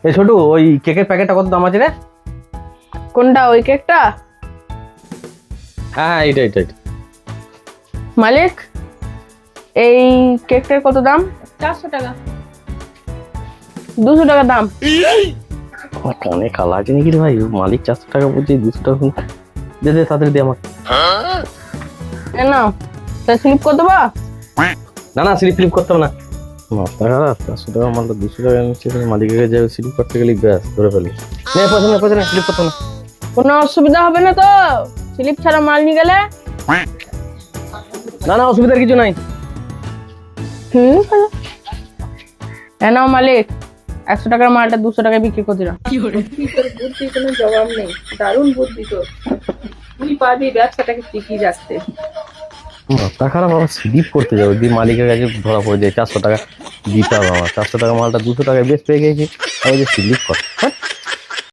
এই ছোটু, ওই কেকের প্যাকেটটা কত দাম আছে রে? কোনটা, ওই কেকটা? হ্যাঁ, এটা এটা এটা। মালিক, এই কেকটার কত দাম? 400 টাকা। 200 টাকা দাম। অনেক কালা আছে নাকি রে ভাই? মালিক 400 টাকা বলছে, 200 টাকা দে দে, তাড়াতাড়ি দে আমার। না, তা স্লিপ করে দেবা? না না, স্লিপ ফ্লিপ করতে হবে না। মাথা খারাপ, 400 টাকা মালটা 200 টাকা নিচ্ছে, মালিকের কাছে যাবে স্লিপ করতে গেলে ব্যাস ধরে ফেলবে। নে পয়সা নে, পয়সা নে, স্লিপ করতে হবে না। কোনো অসুবিধা হবে না তো স্লিপ ছাড়া মাল নিয়ে গেলে? না না, অসুবিধার কিছু নাই। ঠিক আছে। নাও মালিক, 100 টাকার মালটা 200 টাকায় বিক্রি করে দিলাম। কি করে বুদ্ধি, কোনো জবাব নেই। দারুণ বুদ্ধি তো, তুই পারবি ব্যবসাটাকে টিকিয়ে রাখতে। মাথা খারাপ, আবার স্লিপ করতে যাবো, দিয়ে মালিকের কাছে ধরা পড়ে যায় 400 টাকা দিতে হবে আমার। 400 টাকা মালটা 200 টাকায় বেশ পেয়ে গেছি, আবার যে স্লিপ কর।